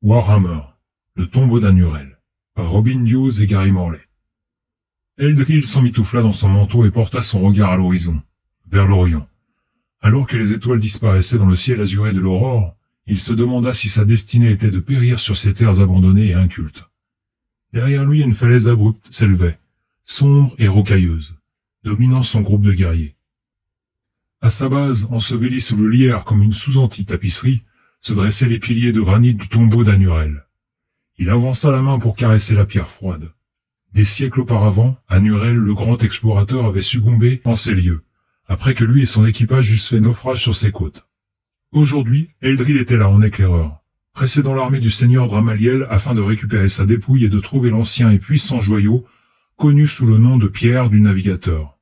Warhammer, le tombeau d'Anurel, par Robin Hughes et Gary Morley. Eldril s'emmitoufla dans son manteau et porta son regard à l'horizon, vers l'Orient. Alors que les étoiles disparaissaient dans le ciel azuré de l'aurore, il se demanda si sa destinée était de périr sur ces terres abandonnées et incultes. Derrière lui, une falaise abrupte s'élevait, sombre et rocailleuse, dominant son groupe de guerriers. À sa base, ensevelie sous le lierre comme une sous-antique tapisserie, se dressaient les piliers de granit du tombeau d'Anurel. Il avança la main pour caresser la pierre froide. Des siècles auparavant, Anurel, le grand explorateur, avait succombé en ces lieux, après que lui et son équipage eussent fait naufrage sur ses côtes. Aujourd'hui, Eldril était là en éclaireur, précédant l'armée du seigneur Dramaliel afin de récupérer sa dépouille et de trouver l'ancien et puissant joyau, connu sous le nom de pierre du navigateur.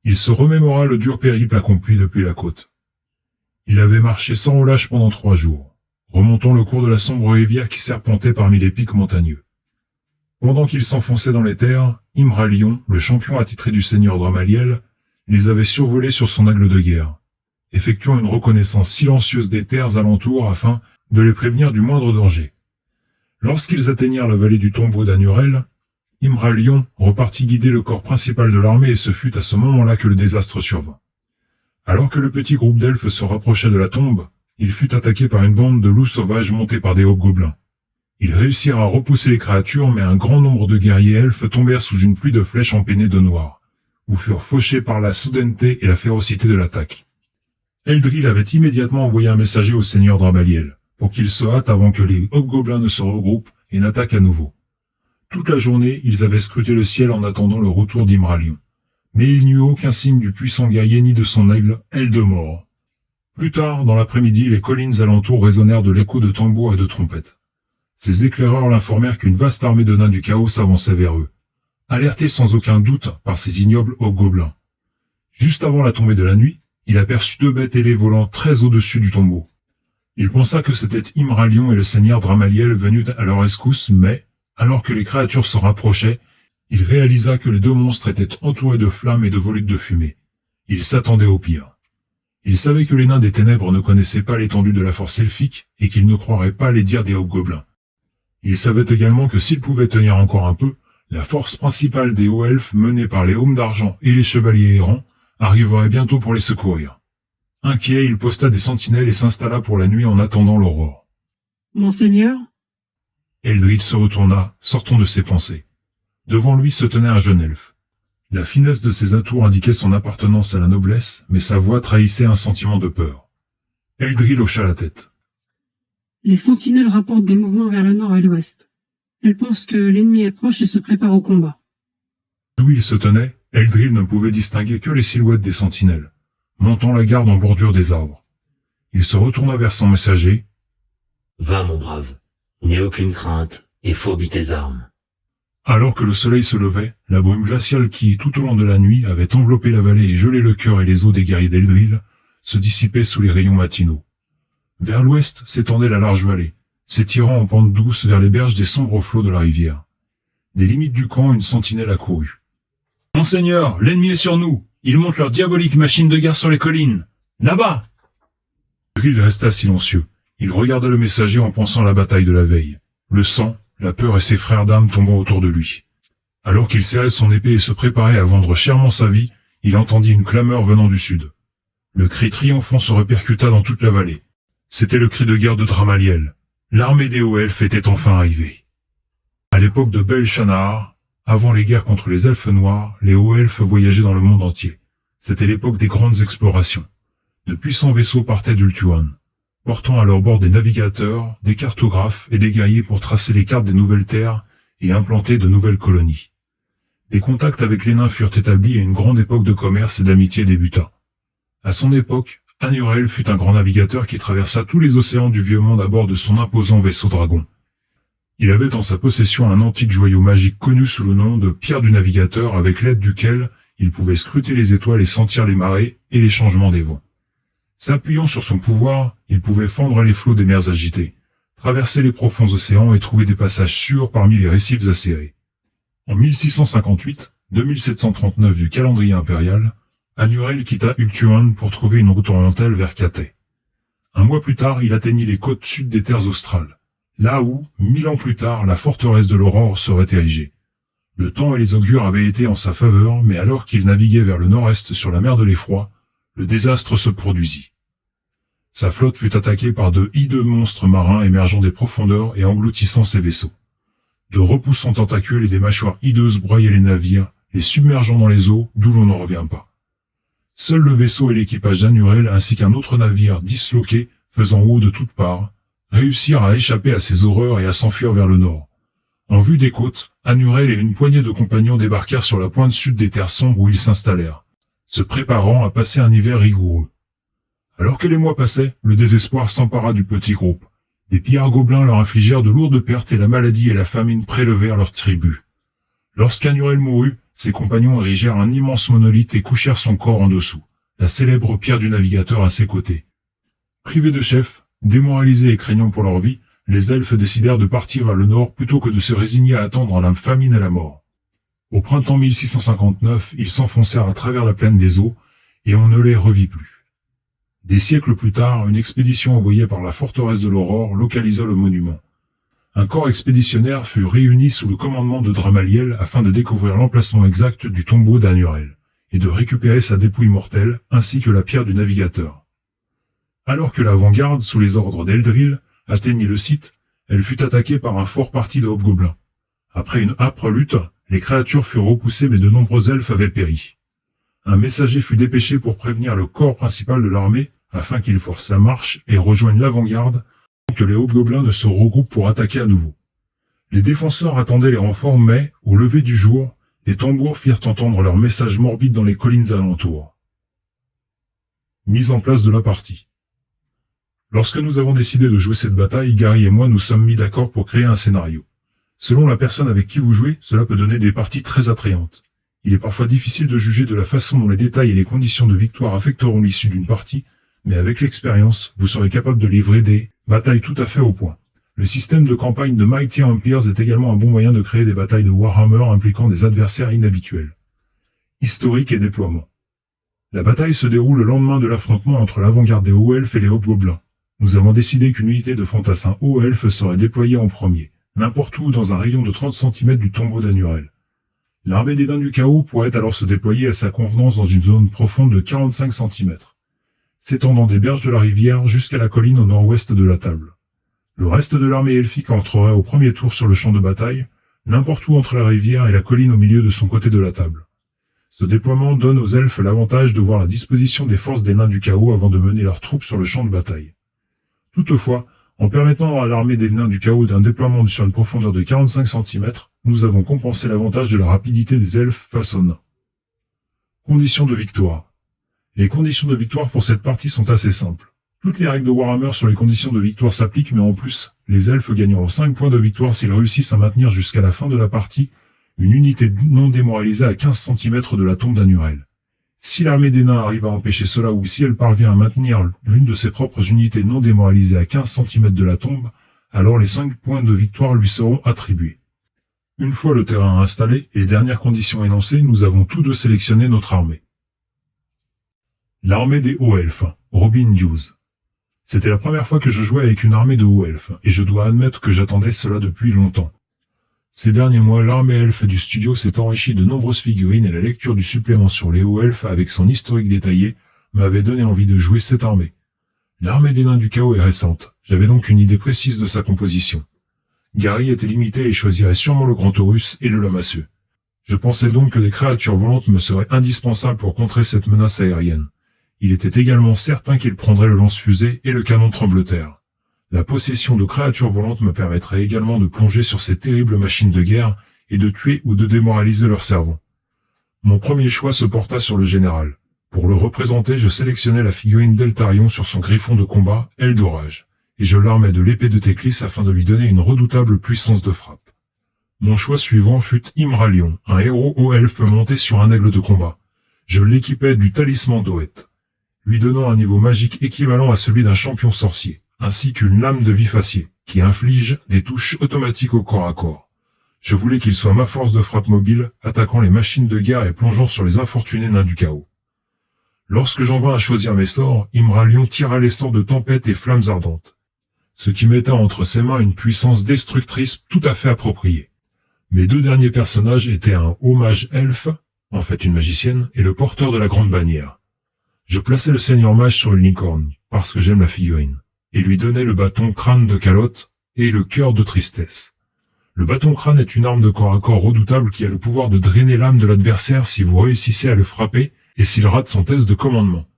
Il se remémora le dur périple accompli depuis la côte. Il avait marché sans relâche pendant 3 jours, remontant le cours de la sombre rivière qui serpentait parmi les pics montagneux. Pendant qu'il s'enfonçait dans les terres, Imralion, le champion attitré du seigneur Dramaliel, les avait survolés sur son aigle de guerre, effectuant une reconnaissance silencieuse des terres alentours afin de les prévenir du moindre danger. Lorsqu'ils atteignirent la vallée du tombeau d'Anurel, Imralion repartit guider le corps principal de l'armée et ce fut à ce moment-là que le désastre survint. Alors que le petit groupe d'elfes se rapprochait de la tombe, il fut attaqué par une bande de loups sauvages montés par des hobgoblins. Ils réussirent à repousser les créatures, mais un grand nombre de guerriers elfes tombèrent sous une pluie de flèches empennée de noir, ou furent fauchés par la soudaineté et la férocité de l'attaque. Eldril avait immédiatement envoyé un messager au seigneur Dramaliel, pour qu'il se hâte avant que les hobgoblins ne se regroupent et n'attaquent à nouveau. Toute la journée, ils avaient scruté le ciel en attendant le retour d'Imralion. Mais il n'y eut aucun signe du puissant guerrier ni de son aigle, Eldemort. Plus tard, dans l'après-midi, les collines alentours résonnèrent de l'écho de tambours et de trompettes. Ces éclaireurs l'informèrent qu'une vaste armée de nains du chaos s'avançait vers eux, alertés sans aucun doute par ces ignobles hobgoblins. Juste avant la tombée de la nuit, il aperçut 2 bêtes ailées volant très au-dessus du tombeau. Il pensa que c'était Imralion et le seigneur Dramaliel venus à leur escousse, mais, alors que les créatures se rapprochaient, il réalisa que les 2 monstres étaient entourés de flammes et de volutes de fumée. Il s'attendait au pire. Il savait que les nains des ténèbres ne connaissaient pas l'étendue de la force elfique et qu'ils ne croiraient pas les dires des hobgoblins. Il savait également que s'ils pouvaient tenir encore un peu, la force principale des hauts elfes menée par les Aumes d'Argent et les chevaliers errants arriverait bientôt pour les secourir. Inquiet, il posta des sentinelles et s'installa pour la nuit en attendant l'aurore. Monseigneur ? Eldril se retourna, sortant de ses pensées. Devant lui se tenait un jeune elfe. La finesse de ses atours indiquait son appartenance à la noblesse, mais sa voix trahissait un sentiment de peur. Eldril hocha la tête. Les sentinelles rapportent des mouvements vers le nord et l'ouest. Elles pensent que l'ennemi est proche et se prépare au combat. D'où il se tenait, Eldril ne pouvait distinguer que les silhouettes des sentinelles, montant la garde en bordure des arbres. Il se retourna vers son messager. « Va, mon brave, n'aie aucune crainte et fourbis tes armes. » Alors que le soleil se levait, la brume glaciale qui, tout au long de la nuit, avait enveloppé la vallée et gelé le cœur et les os des guerriers d'Eldril, se dissipait sous les rayons matinaux. Vers l'ouest s'étendait la large vallée, s'étirant en pente douce vers les berges des sombres flots de la rivière. Des limites du camp, une sentinelle accourut. « Monseigneur, l'ennemi est sur nous! Ils montent leur diabolique machine de guerre sur les collines! Là-bas !» Eldril resta silencieux. Il regarda le messager en pensant à la bataille de la veille. Le sang, la peur et ses frères d'âme tombant autour de lui. Alors qu'il serrait son épée et se préparait à vendre chèrement sa vie, il entendit une clameur venant du sud. Le cri triomphant se répercuta dans toute la vallée. C'était le cri de guerre de Dramaliel. L'armée des hauts elfes était enfin arrivée. À l'époque de Bel-Shannahar, avant les guerres contre les elfes noirs, les hauts elfes voyageaient dans le monde entier. C'était l'époque des grandes explorations. De puissants vaisseaux partaient d'Ultuan, portant à leur bord des navigateurs, des cartographes et des guerriers pour tracer les cartes des nouvelles terres et implanter de nouvelles colonies. Des contacts avec les nains furent établis et une grande époque de commerce et d'amitié débuta. À son époque, Anurel fut un grand navigateur qui traversa tous les océans du vieux monde à bord de son imposant vaisseau dragon. Il avait en sa possession un antique joyau magique connu sous le nom de Pierre du Navigateur, avec l'aide duquel il pouvait scruter les étoiles et sentir les marées et les changements des vents. S'appuyant sur son pouvoir, il pouvait fendre les flots des mers agitées, traverser les profonds océans et trouver des passages sûrs parmi les récifs acérés. En 1658, 2739 du calendrier impérial, Anurel quitta Ultuan pour trouver une route orientale vers Cathay. Un mois plus tard, il atteignit les côtes sud des terres australes, là où, 1000 ans plus tard, la forteresse de l'Aurore serait érigée. Le temps et les augures avaient été en sa faveur, mais alors qu'il naviguait vers le nord-est sur la mer de l'Effroi, le désastre se produisit. Sa flotte fut attaquée par de hideux monstres marins émergeant des profondeurs et engloutissant ses vaisseaux. De repoussants tentacules et des mâchoires hideuses broyaient les navires, les submergeant dans les eaux d'où l'on n'en revient pas. Seul le vaisseau et l'équipage d'Anurel ainsi qu'un autre navire disloqué, faisant eau de toutes parts, réussirent à échapper à ces horreurs et à s'enfuir vers le nord. En vue des côtes, Anurel et une poignée de compagnons débarquèrent sur la pointe sud des terres sombres où ils s'installèrent, se préparant à passer un hiver rigoureux. Alors que les mois passaient, le désespoir s'empara du petit groupe. Des pillards gobelins leur infligèrent de lourdes pertes et la maladie et la famine prélevèrent leur tribu. Lorsqu'Anurel mourut, ses compagnons érigèrent un immense monolithe et couchèrent son corps en dessous, la célèbre pierre du navigateur à ses côtés. Privés de chef, démoralisés et craignant pour leur vie, les elfes décidèrent de partir vers le nord plutôt que de se résigner à attendre la famine et la mort. Au printemps 1659, ils s'enfoncèrent à travers la plaine des eaux, et on ne les revit plus. Des siècles plus tard, une expédition envoyée par la forteresse de l'Aurore localisa le monument. Un corps expéditionnaire fut réuni sous le commandement de Dramaliel afin de découvrir l'emplacement exact du tombeau d'Anurel, et de récupérer sa dépouille mortelle, ainsi que la pierre du navigateur. Alors que l'avant-garde, sous les ordres d'Eldril, atteignit le site, elle fut attaquée par un fort parti de hobgoblins. Après une âpre lutte, les créatures furent repoussées mais de nombreux elfes avaient péri. Un messager fut dépêché pour prévenir le corps principal de l'armée afin qu'il force la marche et rejoigne l'avant-garde avant que les hobgoblins ne se regroupent pour attaquer à nouveau. Les défenseurs attendaient les renforts mais, au lever du jour, les tambours firent entendre leur message morbide dans les collines alentours. Mise en place de la partie. Lorsque nous avons décidé de jouer cette bataille, Gary et moi nous sommes mis d'accord pour créer un scénario. Selon la personne avec qui vous jouez, cela peut donner des parties très attrayantes. Il est parfois difficile de juger de la façon dont les détails et les conditions de victoire affecteront l'issue d'une partie, mais avec l'expérience, vous serez capable de livrer des batailles tout à fait au point. Le système de campagne de Mighty Empires est également un bon moyen de créer des batailles de Warhammer impliquant des adversaires inhabituels. Historique et déploiement. La bataille se déroule le lendemain de l'affrontement entre l'avant-garde des hauts-elfes et les hobgoblins. Nous avons décidé qu'une unité de fantassins hauts-elfes serait déployée en premier, n'importe où dans un rayon de 30 cm du tombeau d'Anurel. L'armée des nains du chaos pourrait alors se déployer à sa convenance dans une zone profonde de 45 cm, s'étendant des berges de la rivière jusqu'à la colline au nord-ouest de la table. Le reste de l'armée elfique entrerait au premier tour sur le champ de bataille, n'importe où entre la rivière et la colline au milieu de son côté de la table. Ce déploiement donne aux elfes l'avantage de voir la disposition des forces des nains du chaos avant de mener leurs troupes sur le champ de bataille. Toutefois, en permettant à l'armée des nains du chaos d'un déploiement sur une profondeur de 45 cm, nous avons compensé l'avantage de la rapidité des elfes face aux nains. Conditions de victoire. Les conditions de victoire pour cette partie sont assez simples. Toutes les règles de Warhammer sur les conditions de victoire s'appliquent, mais en plus, les elfes gagneront 5 points de victoire s'ils réussissent à maintenir jusqu'à la fin de la partie une unité non démoralisée à 15 cm de la tombe d'Anurel. Si l'armée des nains arrive à empêcher cela ou si elle parvient à maintenir l'une de ses propres unités non démoralisées à 15 cm de la tombe, alors les 5 points de victoire lui seront attribués. Une fois le terrain installé et les dernières conditions énoncées, nous avons tous deux sélectionné notre armée. L'armée des hauts-elfes, Robin Hughes. C'était la première fois que je jouais avec une armée de hauts-elfes, et je dois admettre que j'attendais cela depuis longtemps. Ces derniers mois, l'armée elfe du studio s'est enrichie de nombreuses figurines et la lecture du supplément sur les hauts-elfes avec son historique détaillé m'avait donné envie de jouer cette armée. L'armée des nains du chaos est récente, j'avais donc une idée précise de sa composition. Gary était limité et choisirait sûrement le grand Taurus et le lamasseux. Je pensais donc que des créatures volantes me seraient indispensables pour contrer cette menace aérienne. Il était également certain qu'il prendrait le lance-fusée et le canon trembleterre. La possession de créatures volantes me permettrait également de plonger sur ces terribles machines de guerre et de tuer ou de démoraliser leurs servants. Mon premier choix se porta sur le général. Pour le représenter, je sélectionnai la figurine d'Eltarion sur son griffon de combat, Aile d'orage, et je l'armai de l'épée de Teclis afin de lui donner une redoutable puissance de frappe. Mon choix suivant fut Imralion, un héros haut elfe monté sur un aigle de combat. Je l'équipai du talisman d'Oeth, lui donnant un niveau magique équivalent à celui d'un champion sorcier, ainsi qu'une lame de vif acier, qui inflige des touches automatiques au corps à corps. Je voulais qu'il soit ma force de frappe mobile, attaquant les machines de guerre et plongeant sur les infortunés nains du chaos. Lorsque j'en vins à choisir mes sorts, Imralion tira les sorts de tempête et flammes ardentes. ce qui mettait entre ses mains une puissance destructrice tout à fait appropriée. Mes deux derniers personnages étaient un haut mage elfe, en fait une magicienne, et le porteur de la grande bannière. Je plaçais le seigneur mage sur une licorne, parce que j'aime la figurine, et lui donnais le bâton crâne de calotte et le cœur de tristesse. Le bâton crâne est une arme de corps à corps redoutable qui a le pouvoir de drainer l'âme de l'adversaire si vous réussissez à le frapper et s'il rate son test de commandement.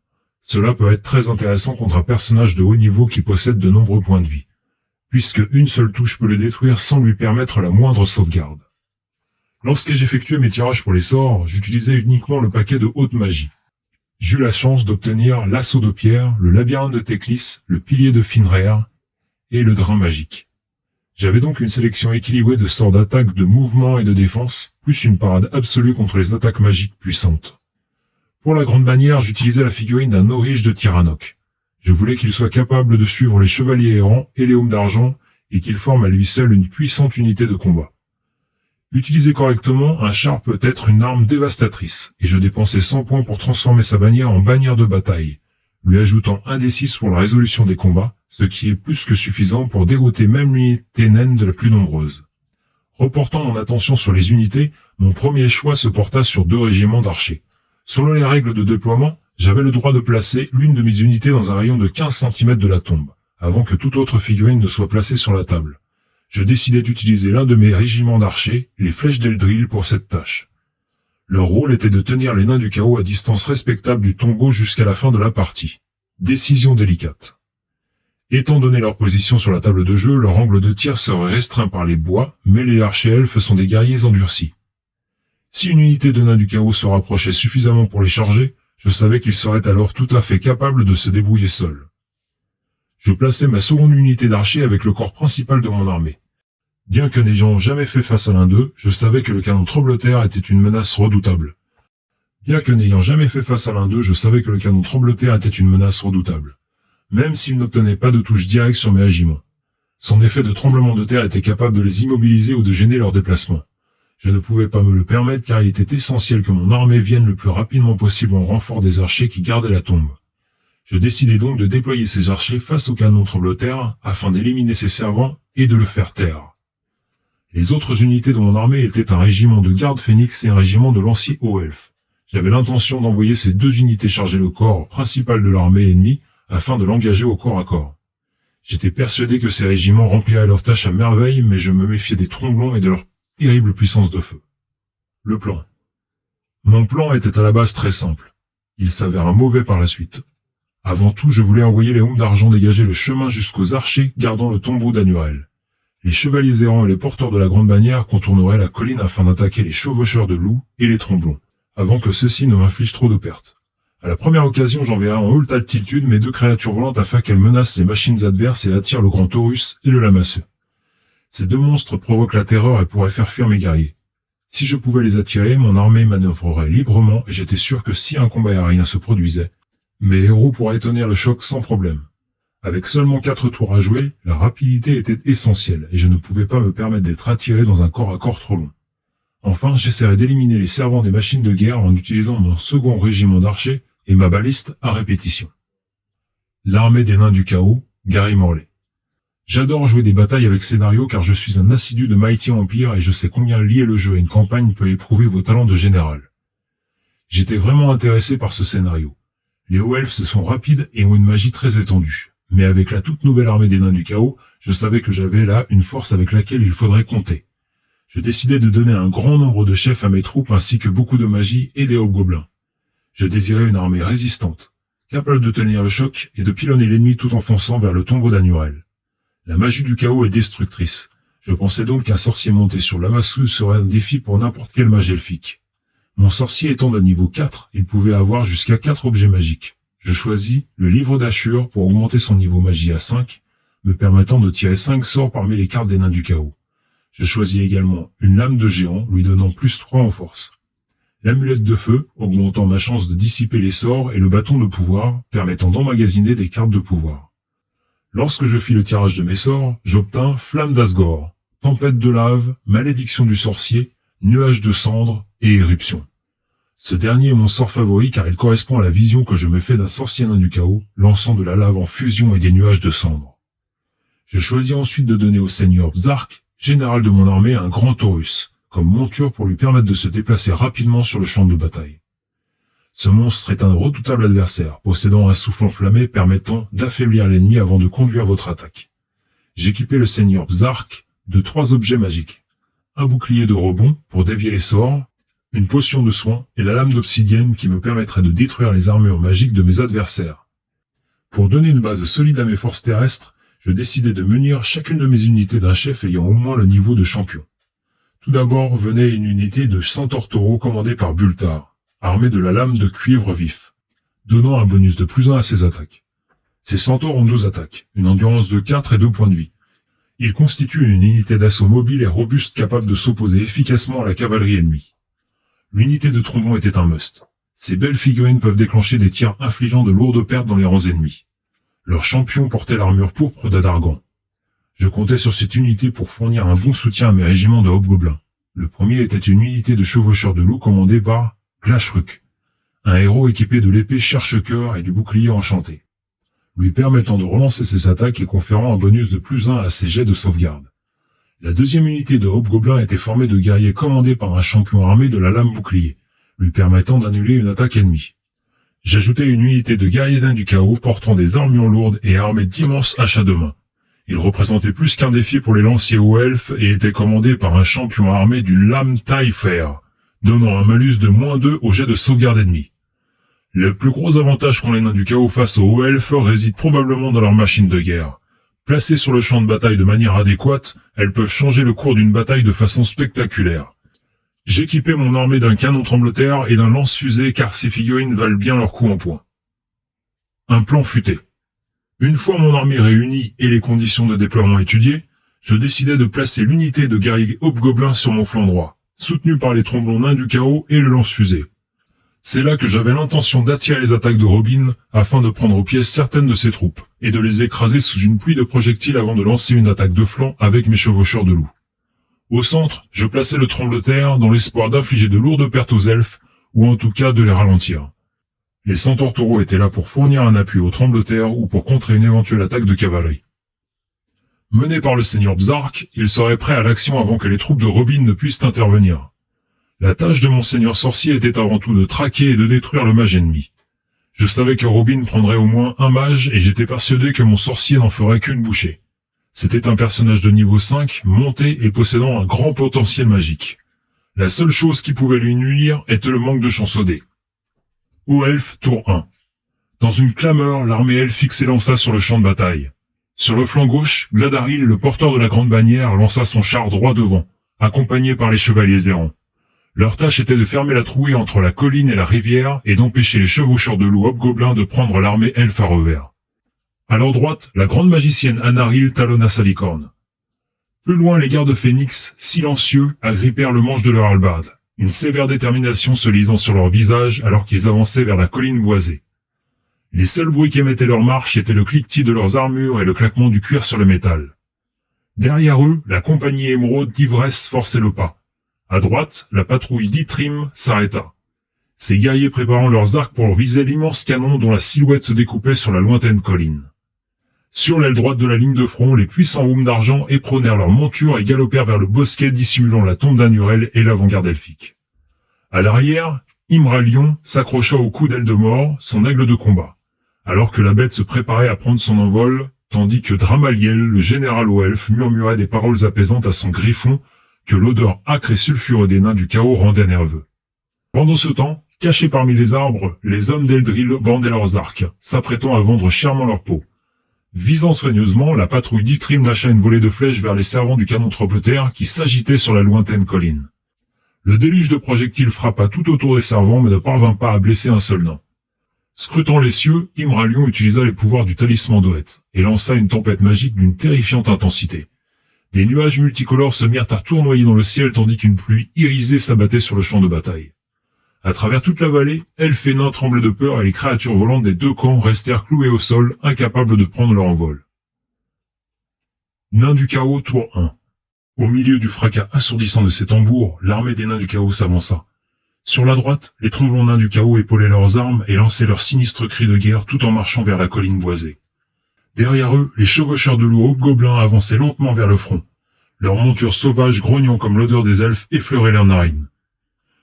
Cela peut être très intéressant contre un personnage de haut niveau qui possède de nombreux points de vie, puisque une seule touche peut le détruire sans lui permettre la moindre sauvegarde. Lorsque j'effectuais mes tirages pour les sorts, j'utilisais uniquement le paquet de haute magie. J'eus la chance d'obtenir l'assaut de pierre, le labyrinthe de Teclis, le pilier de Finraer et le drain magique. J'avais donc une sélection équilibrée de sorts d'attaque, de mouvement et de défense, plus une parade absolue contre les attaques magiques puissantes. Pour la grande bannière, j'utilisais la figurine d'un Aurige de Tyrannoc. Je voulais qu'il soit capable de suivre les chevaliers errants et les hommes d'argent et qu'il forme à lui seul une puissante unité de combat. Utilisé correctement, un char peut être une arme dévastatrice, et je dépensais 100 points pour transformer sa bannière en bannière de bataille, lui ajoutant un des 6 pour la résolution des combats, ce qui est plus que suffisant pour dérouter même l'unité naine de la plus nombreuse. Reportant mon attention sur les unités, mon premier choix se porta sur 2 régiments d'archers. Selon les règles de déploiement, j'avais le droit de placer l'une de mes unités dans un rayon de 15 cm de la tombe, avant que toute autre figurine ne soit placée sur la table. Je décidai d'utiliser l'un de mes régiments d'archers, les flèches d'Eldril, pour cette tâche. Leur rôle était de tenir les nains du chaos à distance respectable du tombeau jusqu'à la fin de la partie. Décision délicate. Étant donné leur position sur la table de jeu, leur angle de tir serait restreint par les bois, mais les archers elfes sont des guerriers endurcis. Si une unité de nains du chaos se rapprochait suffisamment pour les charger, je savais qu'ils seraient alors tout à fait capables de se débrouiller seuls. Je plaçais ma seconde unité d'archers avec le corps principal de mon armée. Bien que n'ayant jamais fait face à l'un d'eux, je savais que le canon trembloterre était une menace redoutable. Même s'il n'obtenait pas de touche directe sur mes régiments. Son effet de tremblement de terre était capable de les immobiliser ou de gêner leur déplacement. Je ne pouvais pas me le permettre car il était essentiel que mon armée vienne le plus rapidement possible en renfort des archers qui gardaient la tombe. Je décidai donc de déployer ces archers face au canon trembloterre afin d'éliminer ses servants et de le faire taire. Les autres unités de mon armée étaient un régiment de garde phénix et un régiment de lanciers haut elfes. J'avais l'intention d'envoyer ces 2 unités charger le corps principal de l'armée ennemie afin de l'engager au corps à corps. J'étais persuadé que ces régiments rempliraient leur tâche à merveille, mais je me méfiais des tromblons et de leur terrible puissance de feu. Le plan. Mon plan était à la base très simple. Il s'avéra mauvais par la suite. Avant tout, je voulais envoyer les hommes d'argent dégager le chemin jusqu'aux archers gardant le tombeau d'Anurel. Les chevaliers errants et les porteurs de la grande bannière contourneraient la colline afin d'attaquer les chevaucheurs de loups et les tromblons, avant que ceux-ci ne m'infligent trop de pertes. À la première occasion, j'enverrai en haute altitude mes 2 créatures volantes afin qu'elles menacent les machines adverses et attirent le grand Taurus et le lamasseux. Ces 2 monstres provoquent la terreur et pourraient faire fuir mes guerriers. Si je pouvais les attirer, mon armée manœuvrerait librement et j'étais sûr que si un combat aérien se produisait, mes héros pourraient tenir le choc sans problème. Avec seulement 4 tours à jouer, la rapidité était essentielle et je ne pouvais pas me permettre d'être attiré dans un corps à corps trop long. Enfin, j'essaierai d'éliminer les servants des machines de guerre en utilisant mon second régiment d'archers et ma baliste à répétition. L'armée des nains du chaos, Gary Morley. J'adore jouer des batailles avec scénario car je suis un assidu de Mighty Empire et je sais combien lier le jeu à une campagne peut éprouver vos talents de général. J'étais vraiment intéressé par ce scénario. Les hauts elfes sont rapides et ont une magie très étendue. Mais avec la toute nouvelle armée des nains du chaos, je savais que j'avais là une force avec laquelle il faudrait compter. Je décidai de donner un grand nombre de chefs à mes troupes ainsi que beaucoup de magie et des hobgoblins. Je désirais une armée résistante, capable de tenir le choc et de pilonner l'ennemi tout en fonçant vers le tombeau d'Anurel. La magie du chaos est destructrice. Je pensais donc qu'un sorcier monté sur Lamassu serait un défi pour n'importe quel mage elfique. Mon sorcier étant de niveau 4, il pouvait avoir jusqu'à 4 objets magiques. Je choisis le livre d'Ashur pour augmenter son niveau magie à 5, me permettant de tirer 5 sorts parmi les cartes des nains du chaos. Je choisis également une lame de géant, lui donnant +3 en force. L'amulette de feu, augmentant ma chance de dissiper les sorts, et le bâton de pouvoir, permettant d'emmagasiner des cartes de pouvoir. Lorsque je fis le tirage de mes sorts, j'obtins Flamme d'Asgore, Tempête de lave, Malédiction du sorcier, Nuage de cendres et Éruption. Ce dernier est mon sort favori car il correspond à la vision que je me fais d'un sorcier nain du chaos, lançant de la lave en fusion et des nuages de cendres. Je choisis ensuite de donner au seigneur Bzark, général de mon armée, un grand taurus, comme monture pour lui permettre de se déplacer rapidement sur le champ de bataille. Ce monstre est un redoutable adversaire, possédant un souffle enflammé permettant d'affaiblir l'ennemi avant de conduire votre attaque. J'équipais le seigneur Bzark de 3 objets magiques. Un bouclier de rebond pour dévier les sorts, une potion de soin et la lame d'obsidienne qui me permettrait de détruire les armures magiques de mes adversaires. Pour donner une base solide à mes forces terrestres, je décidai de munir chacune de mes unités d'un chef ayant au moins le niveau de champion. Tout d'abord venait une unité de centaures taureaux commandée par Bultar, armée de la lame de cuivre vif, donnant un bonus de +1 à ses attaques. Ces centaures ont 12 attaques, une endurance de 4 et 2 points de vie. Ils constituent une unité d'assaut mobile et robuste capable de s'opposer efficacement à la cavalerie ennemie. L'unité de trombon était un must. Ces belles figurines peuvent déclencher des tirs infligeant de lourdes pertes dans les rangs ennemis. Leur champion portait l'armure pourpre d'Adargan. Je comptais sur cette unité pour fournir un bon soutien à mes régiments de hobgoblins. Le premier était une unité de chevaucheurs de loups commandée par Glashruk, un héros équipé de l'épée cherche-cœur et du bouclier enchanté, lui permettant de relancer ses attaques et conférant un bonus de +1 à ses jets de sauvegarde. La deuxième unité de hobgoblins était formée de guerriers commandés par un champion armé de la lame bouclier, lui permettant d'annuler une attaque ennemie. J'ajoutais une unité de guerriers nains du chaos portant des armures lourdes et armés d'immenses haches à 2 mains. Ils représentaient plus qu'un défi pour les lanciers hauts elfes et étaient commandés par un champion armé d'une lame taille fer, donnant un malus de -2 au jet de sauvegarde ennemi. Le plus gros avantage qu'ont les nains du chaos face aux hauts elfes réside probablement dans leur machine de guerre. Placées sur le champ de bataille de manière adéquate, elles peuvent changer le cours d'une bataille de façon spectaculaire. J'équipais mon armée d'un canon trembloteur et d'un lance-fusée car ces figurines valent bien leur coup en points. Un plan futé. Une fois mon armée réunie et les conditions de déploiement étudiées, je décidai de placer l'unité de guerriers hobgoblins sur mon flanc droit, soutenue par les tromblons nains du chaos et le lance-fusée. C'est là que j'avais l'intention d'attirer les attaques de Robin afin de prendre au piège certaines de ses troupes et de les écraser sous une pluie de projectiles avant de lancer une attaque de flanc avec mes chevaucheurs de loups. Au centre, je plaçais le trembloteur dans l'espoir d'infliger de lourdes pertes aux elfes ou en tout cas de les ralentir. Les centaures taureaux étaient là pour fournir un appui au trembloteur ou pour contrer une éventuelle attaque de cavalerie. Menés par le seigneur Bzark, ils seraient prêts à l'action avant que les troupes de Robin ne puissent intervenir. La tâche de mon seigneur sorcier était avant tout de traquer et de détruire le mage ennemi. Je savais que Robin prendrait au moins un mage et j'étais persuadé que mon sorcier n'en ferait qu'une bouchée. C'était un personnage de niveau 5, monté et possédant un grand potentiel magique. La seule chose qui pouvait lui nuire était le manque de chance au dé. Haut elfe, tour 1. Dans une clameur, l'armée elfique s'élança sur le champ de bataille. Sur le flanc gauche, Gladaril, le porteur de la grande bannière, lança son char droit devant, accompagné par les chevaliers errants. Leur tâche était de fermer la trouée entre la colline et la rivière et d'empêcher les chevaucheurs de loups hobgoblins de prendre l'armée elfe à revers. À leur droite, la grande magicienne Anaril talonna sa licorne. Plus loin, les gardes phénix, silencieux, agrippèrent le manche de leur hallebarde, une sévère détermination se lisant sur leur visage alors qu'ils avançaient vers la colline boisée. Les seuls bruits qu'émettaient leur marche étaient le cliquetis de leurs armures et le claquement du cuir sur le métal. Derrière eux, la compagnie émeraude d'ivresse forçait le pas. À droite, la patrouille d'Itrim s'arrêta. Ces guerriers préparant leurs arcs pour viser l'immense canon dont la silhouette se découpait sur la lointaine colline. Sur l'aile droite de la ligne de front, les puissants Wum d'argent éperonnèrent leurs montures et galopèrent vers le bosquet dissimulant la tombe d'Anurel et l'avant-garde elfique. À l'arrière, Imralion s'accrocha au cou d'Eldemort, son aigle de combat, alors que la bête se préparait à prendre son envol, tandis que Dramaliel, le général aux elfes, murmurait des paroles apaisantes à son griffon que l'odeur âcre et sulfureuse des nains du chaos rendait nerveux. Pendant ce temps, cachés parmi les arbres, les hommes d'Eldril bandaient leurs arcs, s'apprêtant à vendre chèrement leur peau. Visant soigneusement, la patrouille d'Itrim lâcha une volée de flèches vers les servants du canon trembloteur qui s'agitaient sur la lointaine colline. Le déluge de projectiles frappa tout autour des servants mais ne parvint pas à blesser un seul nain. Scrutant les cieux, Imralion utilisa les pouvoirs du talisman d'Oët et lança une tempête magique d'une terrifiante intensité. Des nuages multicolores se mirent à tournoyer dans le ciel tandis qu'une pluie irisée s'abattait sur le champ de bataille. À travers toute la vallée, elfes et nains tremblaient de peur et les créatures volantes des deux camps restèrent clouées au sol, incapables de prendre leur envol. Nains du chaos, tour 1. Au milieu du fracas assourdissant de ces tambours, l'armée des nains du chaos s'avança. Sur la droite, les tromblons nains du chaos épaulaient leurs armes et lançaient leurs sinistres cris de guerre tout en marchant vers la colline boisée. Derrière eux, les chevaucheurs de loups hobgoblins avançaient lentement vers le front. Leurs montures sauvages grognant comme l'odeur des elfes effleuraient leurs narines.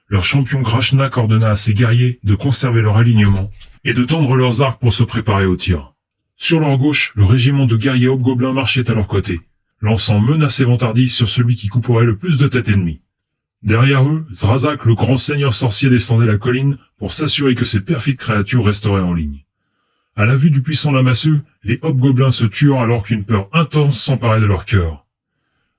Leur champion Grashnak ordonna à ses guerriers de conserver leur alignement et de tendre leurs arcs pour se préparer au tir. Sur leur gauche, le régiment de guerriers hobgoblins marchait à leur côté, lançant menaces et vantardises sur celui qui couperait le plus de têtes ennemies. Derrière eux, Zrazak, le grand seigneur sorcier, descendait la colline pour s'assurer que ces perfides créatures resteraient en ligne. À la vue du puissant lamasseux, les hobgoblins se turent alors qu'une peur intense s'emparait de leur cœur.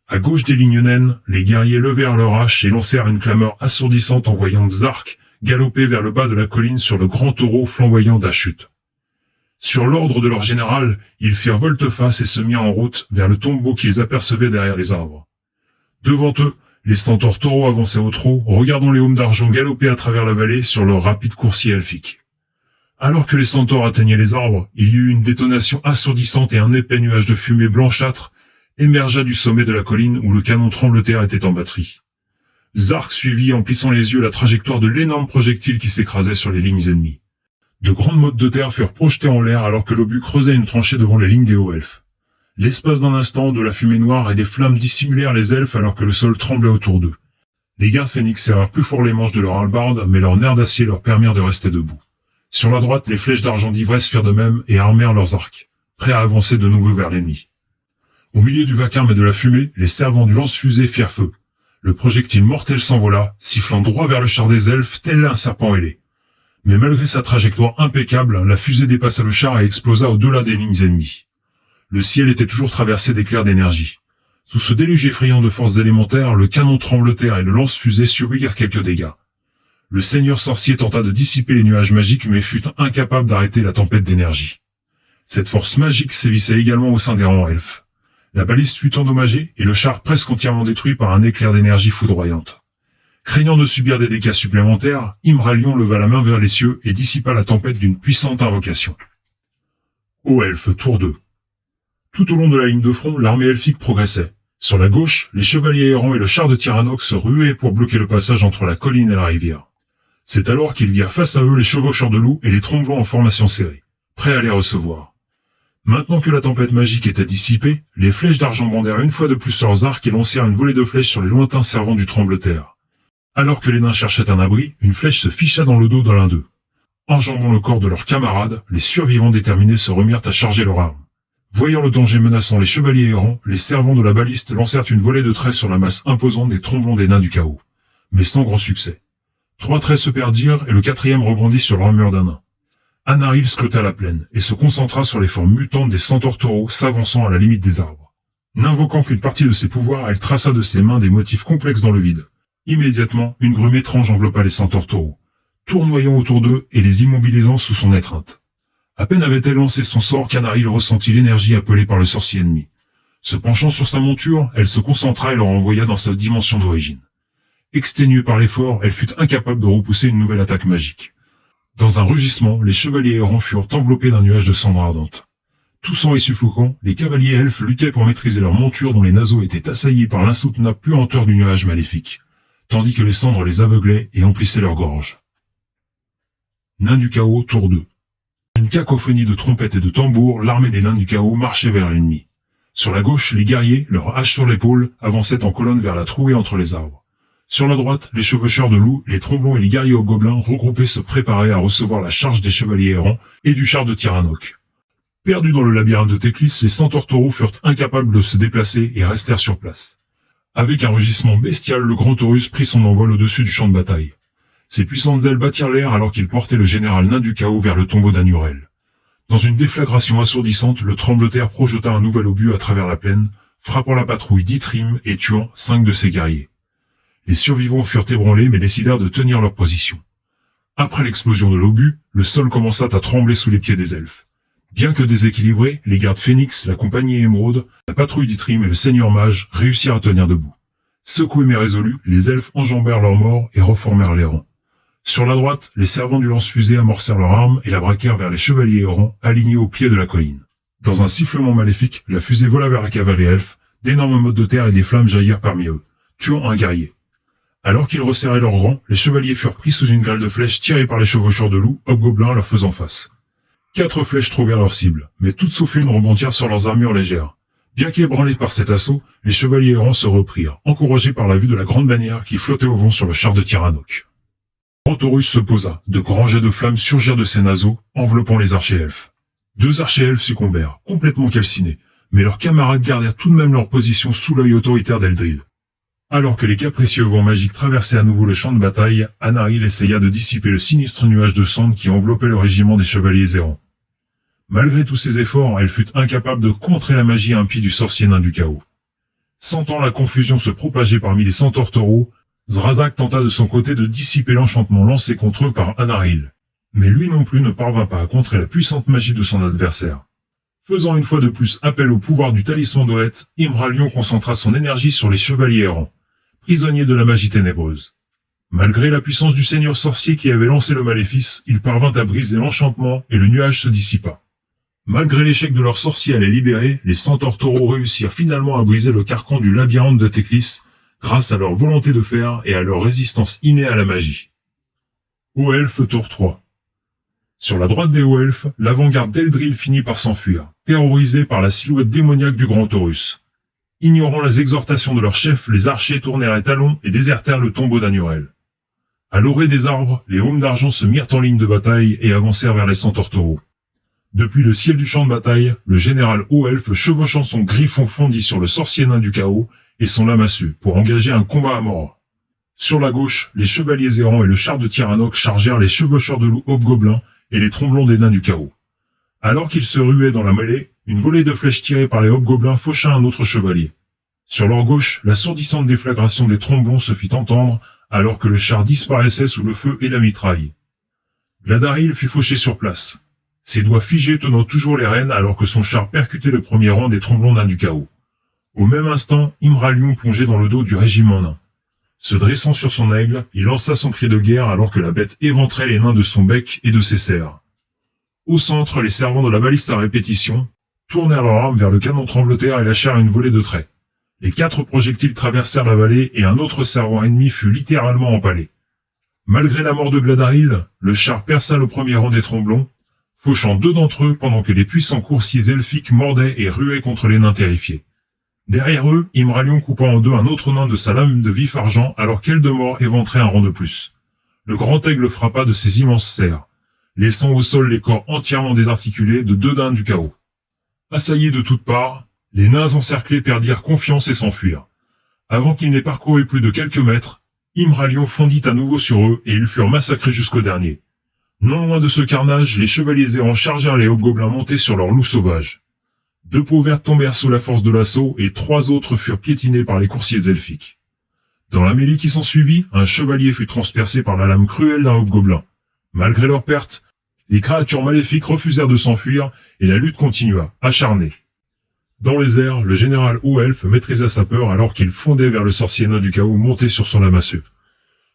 À gauche des lignes naines, les guerriers levèrent leurs haches et lancèrent une clameur assourdissante en voyant Xark galoper vers le bas de la colline sur le grand taureau flamboyant d'Ashut. Sur l'ordre de leur général, ils firent volte-face et se mirent en route vers le tombeau qu'ils apercevaient derrière les arbres. Devant eux, les centaures taureaux avançaient au trot, regardant les hommes d'argent galoper à travers la vallée sur leur rapide coursier elfique. Alors que les centaures atteignaient les arbres, il y eut une détonation assourdissante et un épais nuage de fumée blanchâtre émergea du sommet de la colline où le canon trembleterre était en batterie. Xark suivit en plissant les yeux la trajectoire de l'énorme projectile qui s'écrasait sur les lignes ennemies. De grandes mottes de terre furent projetées en l'air alors que l'obus creusait une tranchée devant les lignes des hauts elfes. L'espace d'un instant, de la fumée noire et des flammes dissimulèrent les elfes alors que le sol tremblait autour d'eux. Les gardes phénix serrèrent plus fort les manches de leur hallebarde, mais leurs nerfs d'acier leur permirent de rester debout. Sur la droite, les flèches d'argent d'ivresse firent de même et armèrent leurs arcs, prêts à avancer de nouveau vers l'ennemi. Au milieu du vacarme et de la fumée, les servants du lance-fusée firent feu. Le projectile mortel s'envola, sifflant droit vers le char des elfes, tel un serpent ailé. Mais malgré sa trajectoire impeccable, la fusée dépassa le char et explosa au-delà des lignes ennemies. Le ciel était toujours traversé d'éclairs d'énergie. Sous ce déluge effrayant de forces élémentaires, le canon trembleterre et le lance-fusée subirent quelques dégâts. Le seigneur sorcier tenta de dissiper les nuages magiques mais fut incapable d'arrêter la tempête d'énergie. Cette force magique sévissait également au sein des rangs elfes. La baliste fut endommagée et le char presque entièrement détruit par un éclair d'énergie foudroyante. Craignant de subir des dégâts supplémentaires, Imralion leva la main vers les cieux et dissipa la tempête d'une puissante invocation. Ô elfes, tour 2. Tout au long de la ligne de front, l'armée elfique progressait. Sur la gauche, les chevaliers errants et le char de Tyrannox se ruaient pour bloquer le passage entre la colline et la rivière. C'est alors qu'ils virent face à eux les chevaucheurs de loups et les tromblons en formation serrée, prêts à les recevoir. Maintenant que la tempête magique était dissipée, les flèches d'argent bandèrent une fois de plus leurs arcs et lancèrent une volée de flèches sur les lointains servants du trembleterre. Alors que les nains cherchaient un abri, une flèche se ficha dans le dos de l'un d'eux. Enjambant le corps de leurs camarades, les survivants déterminés se remirent à charger leurs armes. Voyant le danger menaçant les chevaliers errants, les servants de la baliste lancèrent une volée de traits sur la masse imposante des tromblons des nains du chaos. Mais sans grand succès. 3 traits se perdirent et le 4e rebondit sur l'armure d'un nain. Anaril scruta la plaine et se concentra sur les formes mutantes des centaures taureaux s'avançant à la limite des arbres. N'invoquant qu'une partie de ses pouvoirs, elle traça de ses mains des motifs complexes dans le vide. Immédiatement, une brume étrange enveloppa les centaures taureaux, tournoyant autour d'eux et les immobilisant sous son étreinte. À peine avait-elle lancé son sort qu'Anaril ressentit l'énergie appelée par le sorcier ennemi. Se penchant sur sa monture, elle se concentra et le renvoya dans sa dimension d'origine. Exténuée par l'effort, elle fut incapable de repousser une nouvelle attaque magique. Dans un rugissement, les chevaliers errants furent enveloppés d'un nuage de cendres ardentes. Toussant et suffocants, les cavaliers elfes luttaient pour maîtriser leur monture dont les naseaux étaient assaillis par l'insoutenable puanteur du nuage maléfique, tandis que les cendres les aveuglaient et emplissaient leur gorge. Nains du chaos, tour 2. Une cacophonie de trompettes et de tambours, l'armée des nains du chaos marchait vers l'ennemi. Sur la gauche, les guerriers, leurs haches sur l'épaule, avançaient en colonne vers la trouée entre les arbres. Sur la droite, les chevaucheurs de loups, les tromblons et les guerriers hobgoblins regroupés se préparaient à recevoir la charge des chevaliers errants et du char de Tyrannoc. Perdus dans le labyrinthe de Teclis, les centaures taureaux furent incapables de se déplacer et restèrent sur place. Avec un rugissement bestial, le grand Taurus prit son envol au-dessus du champ de bataille. Ses puissantes ailes battirent l'air alors qu'il portait le général nain du chaos vers le tombeau d'Anurel. Dans une déflagration assourdissante, le trembleterre projeta un nouvel obus à travers la plaine, frappant la patrouille d'Ithrim et tuant 5 de ses guerriers. Les survivants furent ébranlés mais décidèrent de tenir leur position. Après l'explosion de l'obus, le sol commença à trembler sous les pieds des elfes. Bien que déséquilibrés, les gardes Phénix, la compagnie Émeraude, la patrouille d'Ithrim et le seigneur mage réussirent à tenir debout. Secoués mais résolus, les elfes enjambèrent leurs morts et reformèrent les rangs. Sur la droite, les servants du lance-fusée amorcèrent leurs armes et la braquèrent vers les chevaliers errants alignés au pied de la colline. Dans un sifflement maléfique, la fusée vola vers la cavalerie elfe, d'énormes mottes de terre et des flammes jaillirent parmi eux, tuant un guerrier. Alors qu'ils resserraient leurs rangs, les chevaliers furent pris sous une grêle de flèches tirées par les chevaucheurs de loups, hobgoblins leur faisant face. 4 flèches trouvèrent leur cible, mais toutes sauf une rebondirent sur leurs armures légères. Bien qu'ébranlés par cet assaut, les chevaliers errants se reprirent, encouragés par la vue de la grande bannière qui flottait au vent sur le char de Tyrannoque. Grand Taurus se posa, de grands jets de flammes surgirent de ses naseaux, enveloppant les archéelfes. 2 archéelfes succombèrent, complètement calcinés, mais leurs camarades gardèrent tout de même leur position sous l'œil autoritaire d'Eldril. Alors que les capricieux vents magiques traversaient à nouveau le champ de bataille, Anaril essaya de dissiper le sinistre nuage de cendres qui enveloppait le régiment des chevaliers errants. Malgré tous ses efforts, elle fut incapable de contrer la magie impie du sorcier nain du chaos. Sentant la confusion se propager parmi les centaures taureaux, Zrazak tenta de son côté de dissiper l'enchantement lancé contre eux par Anaril. Mais lui non plus ne parvint pas à contrer la puissante magie de son adversaire. Faisant une fois de plus appel au pouvoir du talisman d'Oët, Imralion concentra son énergie sur les chevaliers errants, prisonniers de la magie ténébreuse. Malgré la puissance du seigneur sorcier qui avait lancé le maléfice, il parvint à briser l'enchantement et le nuage se dissipa. Malgré l'échec de leur sorcier à les libérer, les centaures taureaux réussirent finalement à briser le carcan du labyrinthe de Théclis grâce à leur volonté de fer et à leur résistance innée à la magie. Haut-Elfe tour 3. Sur la droite des Haut-Elfes, l'avant-garde d'Eldril finit par s'enfuir, terrorisé par la silhouette démoniaque du Grand Taurus. Ignorant les exhortations de leur chef, les archers tournèrent les talons et désertèrent le tombeau d'Anurel. À l'orée des arbres, les Aumes d'Argent se mirent en ligne de bataille et avancèrent vers les centaures taureaux. Depuis le ciel du champ de bataille, le général Haut-Elfe chevauchant son griffon fondit sur le sorcier nain du chaos et son lamassu pour engager un combat à mort. Sur la gauche, les chevaliers errants et le char de Tyrannoque chargèrent les chevaucheurs de loups hobgoblins et les tromblons des nains du chaos. Alors qu'ils se ruaient dans la mêlée, une volée de flèches tirées par les hobgoblins faucha un autre chevalier. Sur leur gauche, la sourdissante déflagration des tromblons se fit entendre alors que le char disparaissait sous le feu et la mitraille. Gladaril fut fauché sur place, ses doigts figés tenant toujours les rênes alors que son char percutait le premier rang des tromblons nains du chaos. Au même instant, Imralion plongeait dans le dos du régiment nain. Se dressant sur son aigle, il lança son cri de guerre alors que la bête éventrait les nains de son bec et de ses serres. Au centre, les servants de la baliste à répétition tournèrent leurs armes vers le canon tremblotaire et lâchèrent une volée de traits. Les 4 projectiles traversèrent la vallée et un autre servant ennemi fut littéralement empalé. Malgré la mort de Gladaril, le char perça le premier rang des tromblons, fauchant 2 d'entre eux pendant que les puissants coursiers elfiques mordaient et ruaient contre les nains terrifiés. Derrière eux, Imralion coupa en 2 un autre nain de sa lame de vif argent alors qu'Eldemort éventrait un rang de plus. Le grand aigle frappa de ses immenses serres, laissant au sol les corps entièrement désarticulés de 2 nains du chaos. Assaillis de toutes parts, les nains encerclés perdirent confiance et s'enfuirent. Avant qu'ils n'aient parcouru plus de quelques mètres, Imralion fondit à nouveau sur eux et ils furent massacrés jusqu'au dernier. Non loin de ce carnage, les chevaliers errants chargèrent les hobgoblins montés sur leurs loups sauvages. 2 peaux vertes tombèrent sous la force de l'assaut et 3 autres furent piétinés par les coursiers elfiques. Dans la mêlée qui s'ensuivit, un chevalier fut transpercé par la lame cruelle d'un hobgoblin. Malgré leur perte, les créatures maléfiques refusèrent de s'enfuir et la lutte continua, acharnée. Dans les airs, le général Haut-Elfe maîtrisa sa peur alors qu'il fondait vers le sorcier nain du chaos monté sur son lamassu.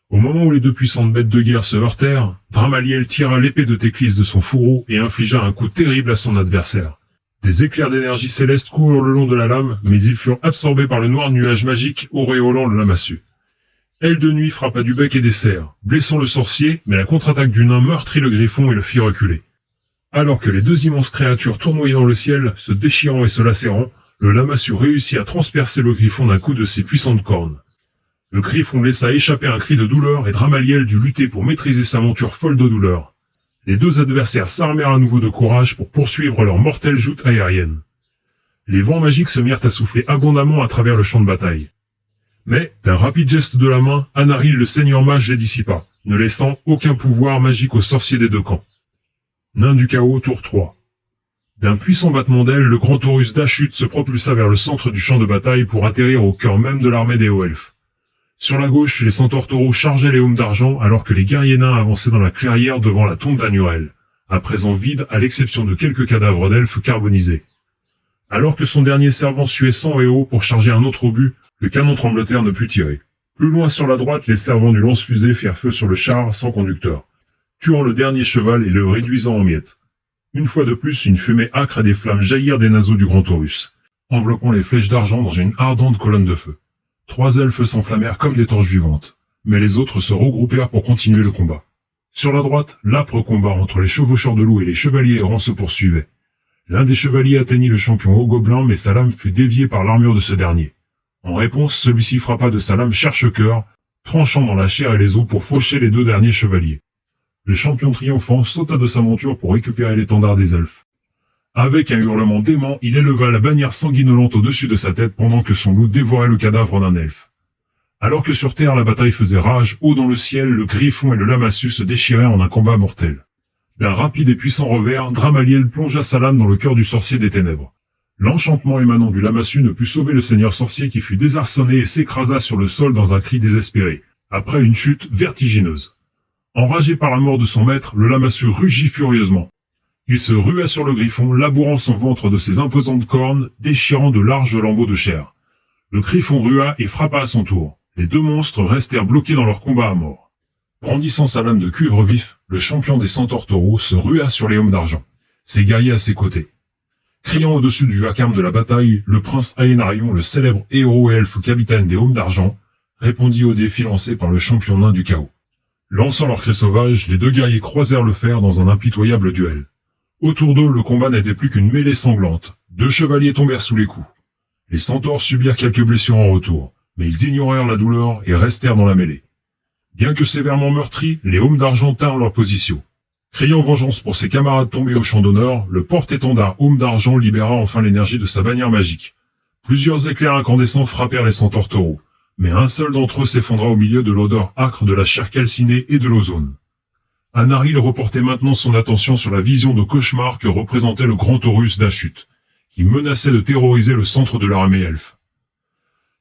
Au moment où les 2 puissantes bêtes de guerre se heurtèrent, Dramaliel tira l'épée de Théclis de son fourreau et infligea un coup terrible à son adversaire. Des éclairs d'énergie céleste coururent le long de la lame, mais ils furent absorbés par le noir nuage magique auréolant le lamassu. Aile de nuit frappa du bec et des serres, blessant le sorcier, mais la contre-attaque du nain meurtrit le griffon et le fit reculer. Alors que les 2 immenses créatures tournoyaient dans le ciel, se déchirant et se lacérant, le lamassu réussit à transpercer le griffon d'un coup de ses puissantes cornes. Le griffon laissa échapper un cri de douleur et Dramaliel dut lutter pour maîtriser sa monture folle de douleur. Les 2 adversaires s'armèrent à nouveau de courage pour poursuivre leur mortelle joute aérienne. Les vents magiques se mirent à souffler abondamment à travers le champ de bataille. Mais, d'un rapide geste de la main, Anaril le seigneur mage les dissipa, ne laissant aucun pouvoir magique aux sorciers des 2 camps. Nain du chaos, tour 3. D'un puissant battement d'ailes, le grand Taurus d'Achut se propulsa vers le centre du champ de bataille pour atterrir au cœur même de l'armée des Haut-Elfes. Sur la gauche, les centaures taureaux chargeaient les Aumes d'Argent alors que les guerriers nains avançaient dans la clairière devant la tombe d'Anurel, à présent vide à l'exception de quelques cadavres d'elfes carbonisés. Alors que son dernier servant suait sang et eau pour charger un autre obus, le canon tremblotaire ne put tirer. Plus loin sur la droite, les servants du lance-fusée firent feu sur le char sans conducteur, tuant le dernier cheval et le réduisant en miettes. Une fois de plus, une fumée âcre et des flammes jaillirent des naseaux du grand Taurus, enveloppant les flèches d'argent dans une ardente colonne de feu. 3 elfes s'enflammèrent comme des torches vivantes, mais les autres se regroupèrent pour continuer le combat. Sur la droite, l'âpre combat entre les chevaucheurs de loup et les chevaliers errants se poursuivait. L'un des chevaliers atteignit le champion hobgoblin, mais sa lame fut déviée par l'armure de ce dernier. En réponse, celui-ci frappa de sa lame cherche-cœur, tranchant dans la chair et les os pour faucher les deux derniers chevaliers. Le champion triomphant sauta de sa monture pour récupérer l'étendard des elfes. Avec un hurlement dément, il éleva la bannière sanguinolente au-dessus de sa tête pendant que son loup dévorait le cadavre d'un elfe. Alors que sur terre la bataille faisait rage, haut dans le ciel, le griffon et le lamassu se déchirèrent en un combat mortel. D'un rapide et puissant revers, Dramaliel plongea sa lame dans le cœur du sorcier des ténèbres. L'enchantement émanant du lamassu ne put sauver le seigneur sorcier qui fut désarçonné et s'écrasa sur le sol dans un cri désespéré, après une chute vertigineuse. Enragé par la mort de son maître, le lamassu rugit furieusement. Il se rua sur le griffon, labourant son ventre de ses imposantes cornes, déchirant de larges lambeaux de chair. Le griffon rua et frappa à son tour. Les deux monstres restèrent bloqués dans leur combat à mort. Brandissant sa lame de cuivre vif, le champion des centaures taureaux se rua sur les hommes d'argent, ses guerriers à ses côtés. Criant au-dessus du vacarme de la bataille, le prince Aénarion, le célèbre héros et elfe capitaine des hommes d'argent, répondit au défi lancé par le champion nain du chaos. Lançant leurs cris sauvages, les deux guerriers croisèrent le fer dans un impitoyable duel. Autour d'eux, le combat n'était plus qu'une mêlée sanglante. Deux chevaliers tombèrent sous les coups. Les centaures subirent quelques blessures en retour, mais ils ignorèrent la douleur et restèrent dans la mêlée. Bien que sévèrement meurtris, les hommes d'argent tinrent leur position. Criant vengeance pour ses camarades tombés au champ d'honneur, le porte-étendard homme d'argent libéra enfin l'énergie de sa bannière magique. Plusieurs éclairs incandescents frappèrent les centaures taureaux, mais un seul d'entre eux s'effondra au milieu de l'odeur âcre de la chair calcinée et de l'ozone. Anaril reportait maintenant son attention sur la vision de cauchemar que représentait le grand Taurus d'Ashut, qui menaçait de terroriser le centre de l'armée elfe.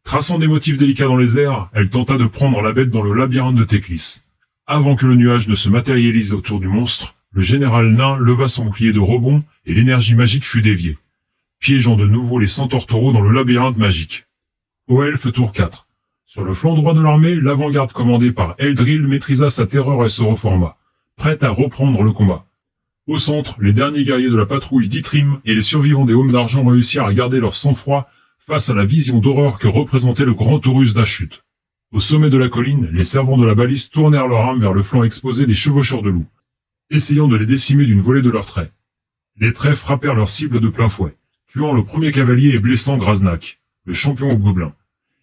Traçant des motifs délicats dans les airs, elle tenta de prendre la bête dans le labyrinthe de Teclis. Avant que le nuage ne se matérialise autour du monstre, le général nain leva son bouclier de rebond et l'énergie magique fut déviée, piégeant de nouveau les centaures taureaux dans le labyrinthe magique. Au elfe tour 4. Sur le flanc droit de l'armée, l'avant-garde commandée par Eldril maîtrisa sa terreur et se reforma, prête à reprendre le combat. Au centre, les derniers guerriers de la patrouille d'Itrim et les survivants des hommes d'argent réussirent à garder leur sang-froid face à la vision d'horreur que représentait le grand Taurus d'Ashut. Au sommet de la colline, les servants de la balise tournèrent leur arme vers le flanc exposé des chevaucheurs de loups, essayant de les décimer d'une volée de leurs traits. Les traits frappèrent leur cible de plein fouet, tuant le premier cavalier et blessant Grasnak, le champion hobgoblin,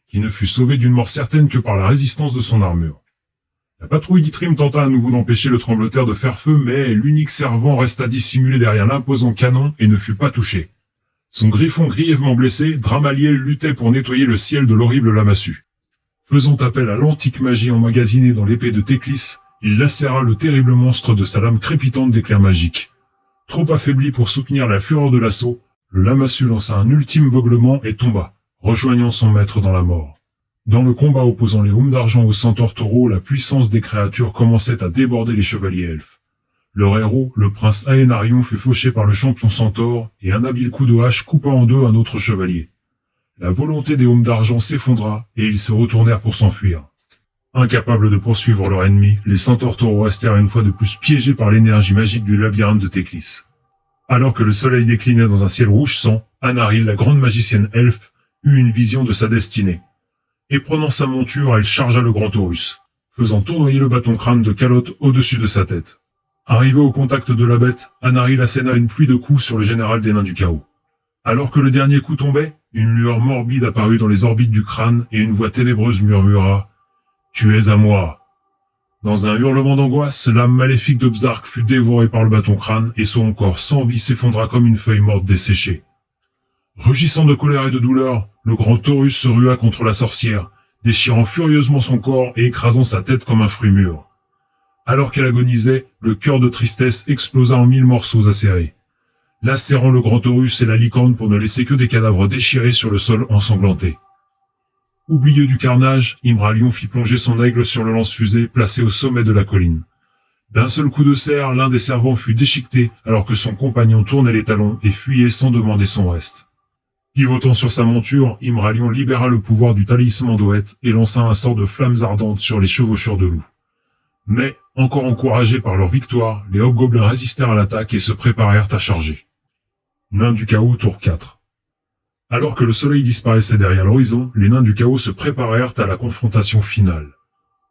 qui ne fut sauvé d'une mort certaine que par la résistance de son armure. La patrouille d'Itrim tenta à nouveau d'empêcher le trembloteur de faire feu, mais l'unique servant resta dissimulé derrière l'imposant canon et ne fut pas touché. Son griffon grièvement blessé, Dramaliel luttait pour nettoyer le ciel de l'horrible lamassu. Faisant appel à l'antique magie emmagasinée dans l'épée de Teclis, il lacéra le terrible monstre de sa lame crépitante d'éclairs magiques. Trop affaibli pour soutenir la fureur de l'assaut, le lamassu lança un ultime beuglement et tomba, rejoignant son maître dans la mort. Dans le combat opposant les hommes d'argent aux centaures taureaux, la puissance des créatures commençait à déborder les chevaliers elfes. Leur héros, le prince Aénarion, fut fauché par le champion centaure et un habile coup de hache coupa en deux un autre chevalier. La volonté des hommes d'argent s'effondra et ils se retournèrent pour s'enfuir. Incapables de poursuivre leur ennemi, les centaures taureaux restèrent une fois de plus piégés par l'énergie magique du labyrinthe de Teclis. Alors que le soleil déclinait dans un ciel rouge sang, Anaril, la grande magicienne elfe, eut une vision de sa destinée. Et prenant sa monture, elle chargea le grand Taurus, faisant tournoyer le bâton-crâne de Calotte au-dessus de sa tête. Arrivé au contact de la bête, Anaril asséna une pluie de coups sur le général des nains du chaos. Alors que le dernier coup tombait, une lueur morbide apparut dans les orbites du crâne et une voix ténébreuse murmura « Tu es à moi !» Dans un hurlement d'angoisse, l'âme maléfique de Bzark fut dévorée par le bâton-crâne et son corps sans vie s'effondra comme une feuille morte desséchée. Rugissant de colère et de douleur, le grand Taurus se rua contre la sorcière, déchirant furieusement son corps et écrasant sa tête comme un fruit mûr. Alors qu'elle agonisait, le cœur de tristesse explosa en 1000 morceaux acérés, lacérant le grand Taurus et la licorne pour ne laisser que des cadavres déchirés sur le sol ensanglanté. Oublieux du carnage, Imralion fit plonger son aigle sur le lance-fusée placé au sommet de la colline. D'un seul coup de serre, l'un des servants fut déchiqueté alors que son compagnon tournait les talons et fuyait sans demander son reste. Pivotant sur sa monture, Imralion libéra le pouvoir du talisman d'Oët et lança un sort de flammes ardentes sur les chevaucheurs de loups. Mais, encore encouragés par leur victoire, les hobgoblins résistèrent à l'attaque et se préparèrent à charger. Nains du chaos, tour 4. Alors que le soleil disparaissait derrière l'horizon, les nains du chaos se préparèrent à la confrontation finale.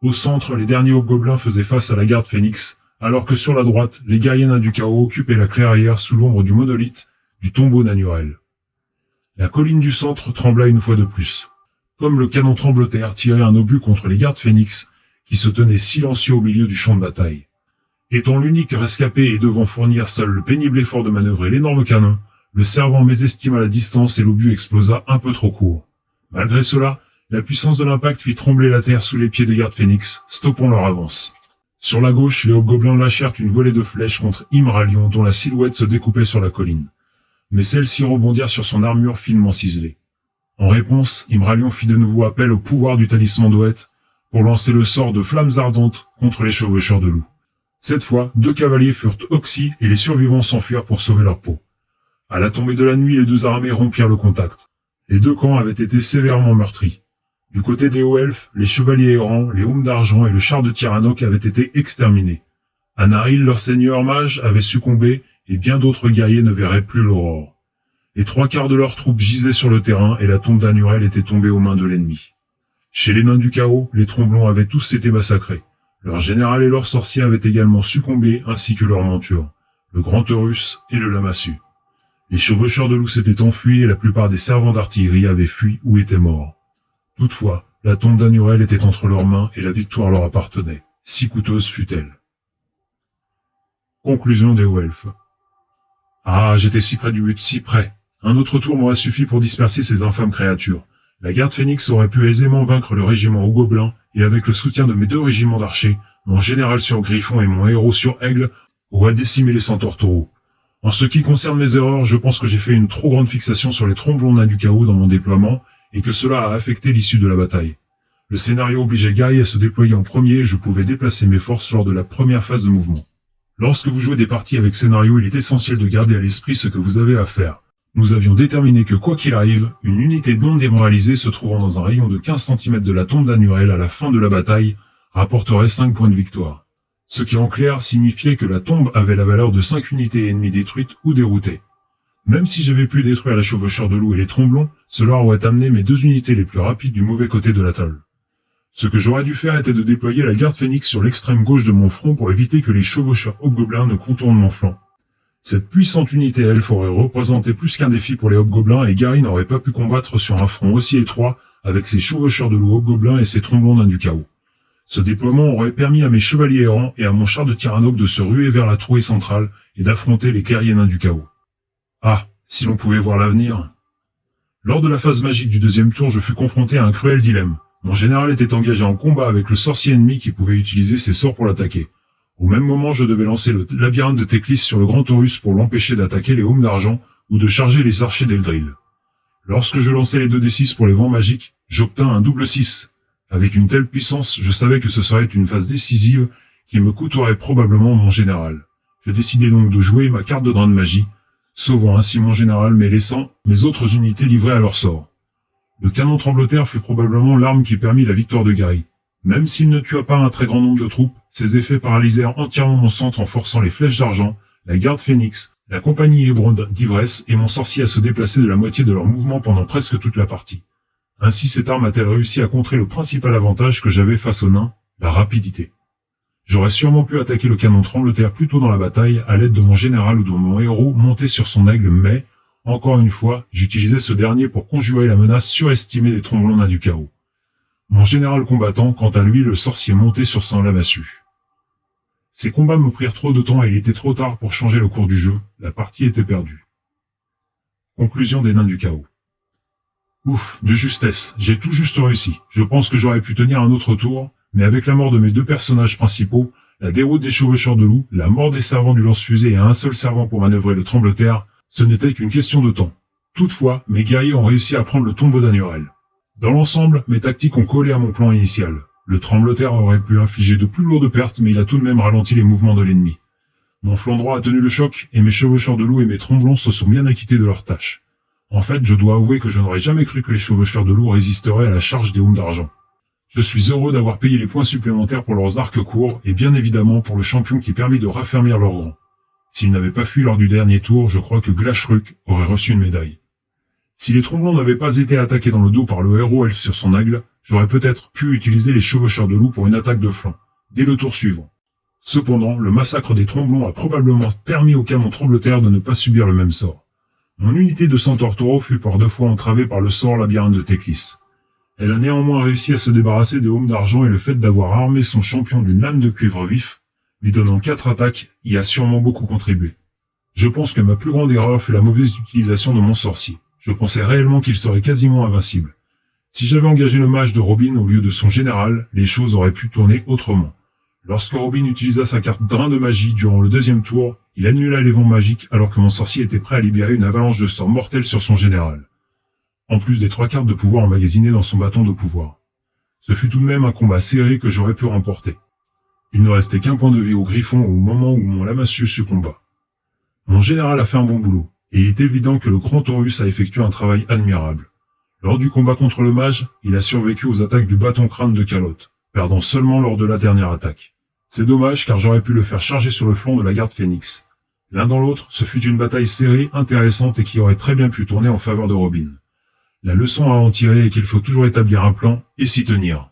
Au centre, les derniers hobgoblins faisaient face à la garde Phénix, alors que sur la droite, les guerriers nains du chaos occupaient la clairière sous l'ombre du monolithe du tombeau naturel. La colline du centre trembla une fois de plus. Comme le canon tremblotaire tirait un obus contre les gardes phénix, qui se tenaient silencieux au milieu du champ de bataille. Étant l'unique rescapé et devant fournir seul le pénible effort de manœuvrer l'énorme canon, le servant mésestima la distance et l'obus explosa un peu trop court. Malgré cela, la puissance de l'impact fit trembler la terre sous les pieds des gardes phénix, stoppant leur avance. Sur la gauche, les hobgoblins lâchèrent une volée de flèches contre Imralion dont la silhouette se découpait sur la colline. Mais celles-ci rebondirent sur son armure finement ciselée. En réponse, Imralion fit de nouveau appel au pouvoir du talisman d'Oët pour lancer le sort de flammes ardentes contre les chevaucheurs de loups. Cette fois, 2 cavaliers furent oxy et les survivants s'enfuirent pour sauver leur peau. À la tombée de la nuit, les 2 armées rompirent le contact. Les 2 camps avaient été sévèrement meurtris. Du côté des hauts elfes, les chevaliers errants, les Haumes d'argent et le char de Tiranoc avaient été exterminés. Anaril, leur seigneur mage, avait succombé et bien d'autres guerriers ne verraient plus l'aurore. Les 3/4 de leurs troupes gisaient sur le terrain et la tombe d'Anurel était tombée aux mains de l'ennemi. Chez les nains du chaos, les tromblons avaient tous été massacrés. Leur général et leurs sorciers avaient également succombé ainsi que leurs montures, le grand Eurus et le Lamassu. Les chevaucheurs de loups s'étaient enfuis et la plupart des servants d'artillerie avaient fui ou étaient morts. Toutefois, la tombe d'Anurel était entre leurs mains et la victoire leur appartenait, si coûteuse fut-elle. Conclusion des hauts elfes. Ah, j'étais si près du but, si près. Un autre tour m'aurait suffi pour disperser ces infâmes créatures. La garde phénix aurait pu aisément vaincre le régiment hobgoblin, et avec le soutien de mes 2 régiments d'archers, mon général sur Griffon et mon héros sur Aigle auraient décimé les centaures taureaux. En ce qui concerne mes erreurs, je pense que j'ai fait une trop grande fixation sur les tromblons nains du chaos dans mon déploiement, et que cela a affecté l'issue de la bataille. Le scénario obligeait Guy à se déployer en premier et je pouvais déplacer mes forces lors de la première phase de mouvement. Lorsque vous jouez des parties avec scénario, il est essentiel de garder à l'esprit ce que vous avez à faire. Nous avions déterminé que quoi qu'il arrive, une unité non démoralisée se trouvant dans un rayon de 15 cm de la tombe d'Anurel à la fin de la bataille rapporterait 5 points de victoire. Ce qui en clair signifiait que la tombe avait la valeur de 5 unités ennemies détruites ou déroutées. Même si j'avais pu détruire la chevaucheur de loup et les tromblons, cela aurait amené mes 2 unités les plus rapides du mauvais côté de la table. Ce que j'aurais dû faire était de déployer la garde phénix sur l'extrême gauche de mon front pour éviter que les chevaucheurs hobgoblins ne contournent mon flanc. Cette puissante unité elfe aurait représenté plus qu'un défi pour les hobgoblins et Gary n'aurait pas pu combattre sur un front aussi étroit avec ses chevaucheurs de loup hobgoblins et ses tromblons nains du chaos. Ce déploiement aurait permis à mes chevaliers errants et à mon char de Tiranoc de se ruer vers la trouée centrale et d'affronter les guerriers nains du chaos. Ah, si l'on pouvait voir l'avenir. Lors de la phase magique du 2e tour, je fus confronté à un cruel dilemme. Mon général était engagé en combat avec le sorcier ennemi qui pouvait utiliser ses sorts pour l'attaquer. Au même moment, je devais lancer le labyrinthe de Teclis sur le grand Taurus pour l'empêcher d'attaquer les Haumes d'argent ou de charger les archers d'Eldril. Lorsque je lançais les 2d6 pour les vents magiques, j'obtins un double 6. Avec une telle puissance, je savais que ce serait une phase décisive qui me coûterait probablement mon général. Je décidai donc de jouer ma carte de drain de magie, sauvant ainsi mon général mais laissant mes autres unités livrées à leur sort. Le canon tremblotaire fut probablement l'arme qui permit la victoire de Gary. Même s'il ne tua pas un très grand nombre de troupes, ses effets paralysèrent entièrement mon centre en forçant les flèches d'argent, la garde phénix, la compagnie Hébron d'ivresse et mon sorcier à se déplacer de la moitié de leur mouvement pendant presque toute la partie. Ainsi cette arme a-t-elle réussi à contrer le principal avantage que j'avais face aux nains, la rapidité. J'aurais sûrement pu attaquer le canon tremblotaire plus tôt dans la bataille à l'aide de mon général ou de mon héros monté sur son aigle, mais, encore une fois, j'utilisais ce dernier pour conjurer la menace surestimée des tromblons nains du chaos. Mon général combattant, quant à lui, le sorcier monté sur son lamassu. Ces combats me prirent trop de temps et il était trop tard pour changer le cours du jeu, la partie était perdue. Conclusion des nains du chaos. Ouf, de justesse, j'ai tout juste réussi. Je pense que j'aurais pu tenir un autre tour, mais avec la mort de mes 2 personnages principaux, la déroute des chevaucheurs de loup, la mort des servants du lance-fusée et un seul servant pour manœuvrer le tremblotaire, ce n'était qu'une question de temps. Toutefois, mes guerriers ont réussi à prendre le tombeau d'Anurel. Dans l'ensemble, mes tactiques ont collé à mon plan initial. Le tremblotaire aurait pu infliger de plus lourdes pertes, mais il a tout de même ralenti les mouvements de l'ennemi. Mon flanc droit a tenu le choc, et mes chevaucheurs de loup et mes tromblons se sont bien acquittés de leurs tâches. En fait, je dois avouer que je n'aurais jamais cru que les chevaucheurs de loup résisteraient à la charge des Haumes d'argent. Je suis heureux d'avoir payé les points supplémentaires pour leurs arcs courts, et bien évidemment pour le champion qui permit de raffermir leur rang. S'ils n'avaient pas fui lors du dernier tour, je crois que Glashruck aurait reçu une médaille. Si les tromblons n'avaient pas été attaqués dans le dos par le héros elfe sur son aigle, j'aurais peut-être pu utiliser les chevaucheurs de loup pour une attaque de flanc, dès le tour suivant. Cependant, le massacre des Tromblons a probablement permis au canon Trembleterre de ne pas subir le même sort. Mon unité de Centaure Taureau fut par 2 fois entravée par le sort labyrinthe de Teclis. Elle a néanmoins réussi à se débarrasser des Aumes d'Argent et le fait d'avoir armé son champion d'une lame de cuivre vif, lui donnant 4 attaques, y a sûrement beaucoup contribué. Je pense que ma plus grande erreur fut la mauvaise utilisation de mon sorcier. Je pensais réellement qu'il serait quasiment invincible. Si j'avais engagé le mage de Robin au lieu de son général, les choses auraient pu tourner autrement. Lorsque Robin utilisa sa carte Drain de magie durant le 2e tour, il annula les vents magiques alors que mon sorcier était prêt à libérer une avalanche de sorts mortels sur son général. En plus des 3 cartes de pouvoir emmagasinées dans son bâton de pouvoir. Ce fut tout de même un combat serré que j'aurais pu remporter. Il ne restait qu'un point de vie au griffon au moment où mon Lamacieux succomba. Mon général a fait un bon boulot, et il est évident que le Grand Taurus a effectué un travail admirable. Lors du combat contre le mage, il a survécu aux attaques du bâton crâne de Calotte, perdant seulement lors de la dernière attaque. C'est dommage car j'aurais pu le faire charger sur le flanc de la garde Phénix. L'un dans l'autre, ce fut une bataille serrée, intéressante et qui aurait très bien pu tourner en faveur de Robin. La leçon à en tirer est qu'il faut toujours établir un plan et s'y tenir.